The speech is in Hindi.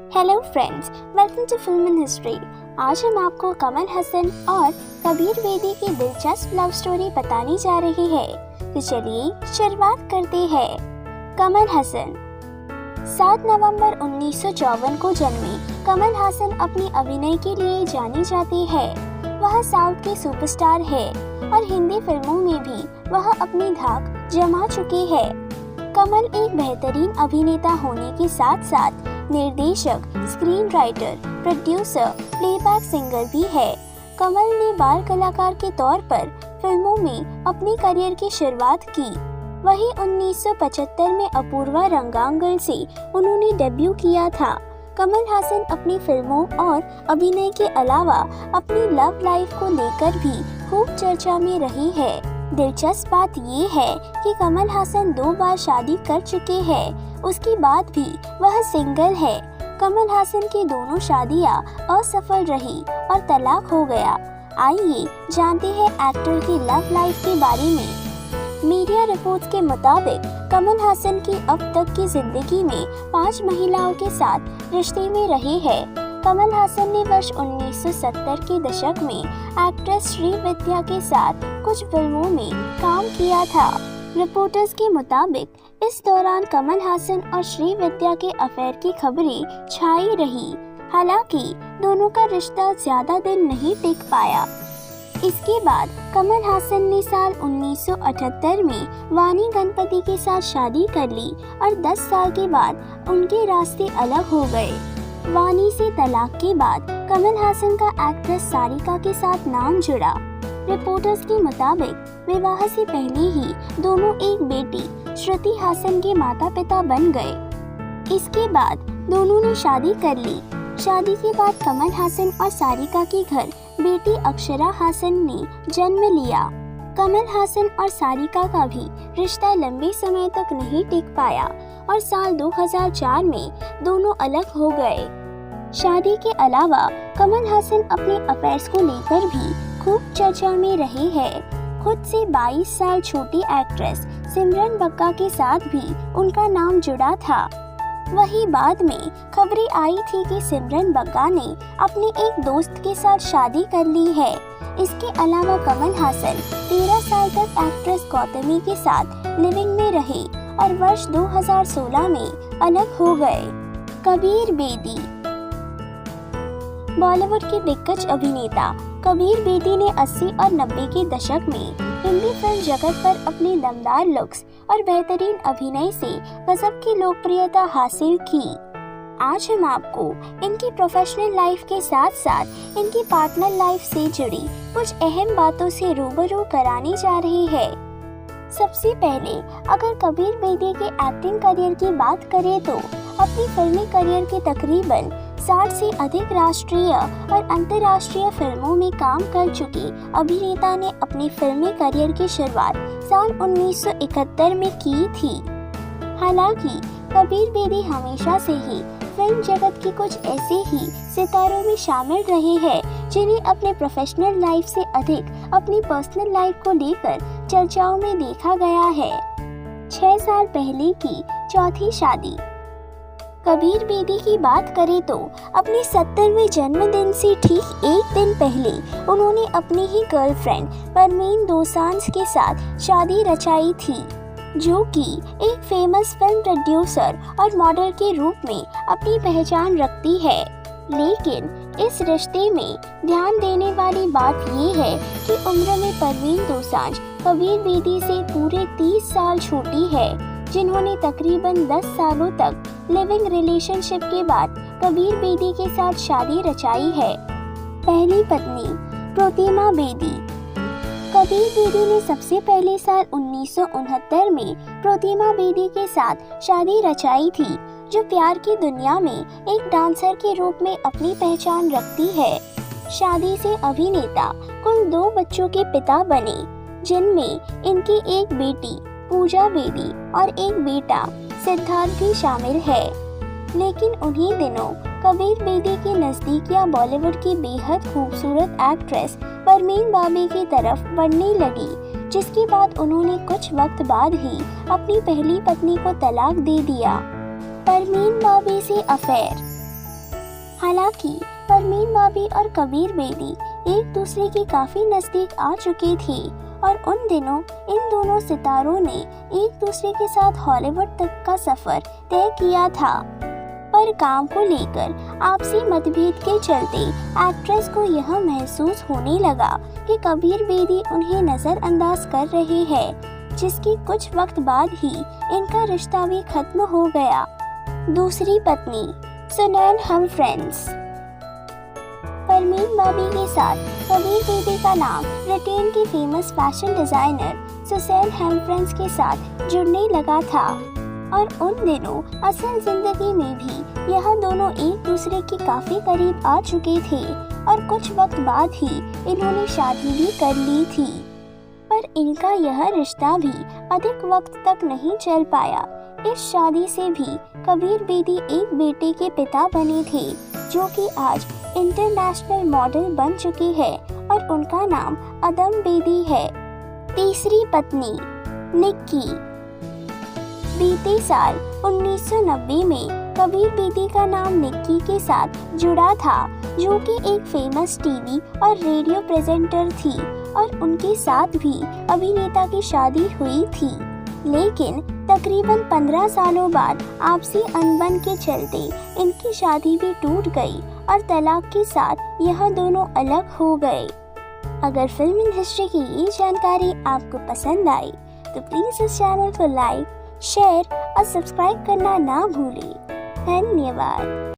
Hello friends, welcome to film in history. आज हम आपको कमल हसन और कबीर बेदी की दिलचस्प लव स्टोरी बताने जा रहे हैं। तो चलिए शुरुआत करते हैं। कमल हसन 7 नवंबर 1954 को जन्मे कमल हसन अपनी अभिनय के लिए जाने जाते हैं। वह साउथ के सुपरस्टार है और हिंदी फिल्मों में भी वह अपनी धाक जमा चुके हैं। कमल एक बेहतरीन अभिनेता होने के साथ साथ निर्देशक, screen writer, producer, playback singer भी है। कमल ने बाल कलाकार के तौर पर फिल्मों में अपने करियर की शुरुआत की। वहीं 1975 में अपूर्वा रंगांगल से उन्होंने डेब्यू किया था। कमल हसन अपनी फिल्मों और अभिनय के अलावा अपनी लव लाइफ को लेकर भी खूब चर्चा में रहे हैं। दिलचस्प बात ये है कि कमल हसन 2 बार शादी कर चुके हैं। उसके बाद भी वह सिंगल है। कमल हसन की दोनों शादियां असफल रही और तलाक हो गया। आइए जानते हैं एक्टर की लव लाइफ के बारे में। मीडिया रिपोर्ट्स के मुताबिक कमल हसन की अब तक की जिंदगी में 5 महिलाओं के साथ रिश्ते में रहे हैं। कमल हसन ने वर्ष 1970 के दशक में एक्ट्रेस श्रीविद्या के साथ कुछ फिल्मों में काम किया था। रिपोर्टर्स के मुताबिक इस दौरान कमल हसन और श्रीविद्या के अफेयर की खबरें छाई रही। हालांकि दोनों का रिश्ता ज्यादा दिन नहीं टिक पाया। इसके बाद कमल हसन ने साल 1978 में वानी गणपति के साथ शादी कर ली और 10 साल के बाद उनके रास्ते अलग हो गए। वानी से तलाक के बाद कमल हसन का एक्ट्रेस सारिका के साथ नाम जुड़ा। रिपोर्टर्स के मुताबिक विवाह से पहले ही दोनों एक बेटी श्रुति हसन के माता पिता बन गए। इसके बाद दोनों ने शादी कर ली। शादी के बाद कमल हसन और सारिका के घर बेटी अक्षरा हसन ने जन्म लिया। कमल हसन और सारिका का भी रिश्ता लंबे समय तक नहीं टिक पाया और साल 2004 में दोनों अलग हो गए। शादी के अलावा कमल हसन अपने अफेयर्स को लेकर भी खूब चर्चा में रहे हैं। खुद से 22 साल छोटी एक्ट्रेस सिमरन बग्गा के साथ भी उनका नाम जुड़ा था। वहीं बाद में खबरें आई थी कि सिमरन बग्गा ने अपने एक दोस्त के साथ शादी कर ली है। इसके अलावा कमल हसन 13 साल तक एक्ट्रेस गौतमी के साथ लिविंग में रहे और वर्ष 2016 में अलग हो गए। कबीर बेदी बॉलीवुड के दिग्गज अभिनेता कबीर बेदी ने 80 और 90 के दशक में हिंदी फिल्म जगत पर अपने दमदार लुक्स और बेहतरीन अभिनय से गजब की लोकप्रियता हासिल की। आज हम आपको इनकी प्रोफेशनल लाइफ के साथ साथ इनकी पार्टनर लाइफ से जुड़ी कुछ अहम बातों से रूबरू कराने जा रहे हैं। सबसे पहले अगर कबीर बेदी के एक्टिंग करियर की बात करें तो अपनी फिल्मी करियर के तकरीबन 60 से अधिक राष्ट्रीय और अंतर्राष्ट्रीय फिल्मों में काम कर चुके अभिनेता ने अपनी फिल्मी करियर की शुरुआत साल 1971 में की थी। हालांकि कबीर बेदी हमेशा से ही फिल्म जगत की कुछ ऐसे ही सितारों में शामिल रहे हैं जिन्हें अपने प्रोफेशनल लाइफ से अधिक अपनी पर्सनल लाइफ को लेकर चर्चाओं में देखा गया है। 6 साल पहले की चौथी शादी। कबीर बेदी की बात करें तो अपने 70वें जन्मदिन से ठीक एक दिन पहले उन्होंने अपनी ही गर्लफ्रेंड परवीन दोसांझ के साथ शादी रचाई थी, जो कि एक फेमस फिल्म प्रोड्यूसर और मॉडल के रूप में अपनी पहचान रखती है। लेकिन इस रिश्ते में ध्यान देने वाली बात ये है कि उम्र में परवीन दोसांझ कबीर बेदी से पूरे 30 साल छोटी है, जिन्होंने तकरीबन 10 सालों तक लिविंग रिलेशनशिप के बाद कबीर बेदी के साथ शादी रचाई है। पहली पत्नी प्रतिमा बेदी। कबीर बेदी ने सबसे पहले साल 1969 में प्रतिमा बेदी के साथ शादी रचाई थी, जो प्यार की दुनिया में एक डांसर के रूप में अपनी पहचान रखती है। शादी से अभिनेता कुल 2 बच्चों के पिता बने, जिनमें इनकी एक बेटी पूजा बेदी और एक बेटा सिद्धार्थ भी शामिल है। लेकिन उन्हीं दिनों कबीर बेदी की नजदीकियां बॉलीवुड की बेहद खूबसूरत एक्ट्रेस परवीन बाबी की तरफ बढ़ने लगी, जिसके बाद उन्होंने कुछ वक्त बाद ही अपनी पहली पत्नी को तलाक दे दिया। परवीन बाबी से अफेयर। हालांकि परवीन भाभी और कबीर बेदी एक दूसरे के काफी नजदीक आ चुके थे और उन दिनों इन दोनों सितारों ने एक दूसरे के साथ हॉलीवुड तक का सफर तय किया था। पर काम को लेकर आपसी मतभेद के चलते एक्ट्रेस को यह महसूस होने लगा कि कबीर बेदी उन्हें नजरअंदाज कर रहे हैं, जिसके कुछ वक्त बाद ही इनका रिश्ता भी खत्म हो गया। दूसरी पत्नी सुनैन हमफ्रेंस। परवीन भाभी के साथ कबीर बेदी का नाम ब्रिटेन की फेमस फैशन डिजाइनर सुसैन हमफ्रेंस के साथ जुड़ने लगा था और उन दिनों असल जिंदगी में भी यह दोनों एक दूसरे के काफी करीब आ चुके थे और कुछ वक्त बाद ही इन्होंने शादी भी कर ली थी। पर इनका यह रिश्ता भी अधिक वक्त तक नहीं चल पाया। इस शादी से भी कबीर बेदी एक बेटे के पिता बने थे, जो कि आज इंटरनेशनल मॉडल बन चुकी है और उनका नाम अदम बेदी है। तीसरी पत्नी निक्की। बीते साल 1990 में कबीर बेदी का नाम निक्की के साथ जुड़ा था, जो कि एक फेमस टीवी और रेडियो प्रेजेंटर थी और उनके साथ भी अभिनेता की शादी हुई थी। लेकिन तकरीबन 15 सालों बाद आपसी अनबन के चलते इनकी शादी भी टूट गई और तलाक के साथ यह दोनों अलग हो गए। अगर फिल्म इन हिस्ट्री की ये जानकारी आपको पसंद आई तो प्लीज इस चैनल को लाइक, शेयर और सब्सक्राइब करना ना भूलें। धन्यवाद।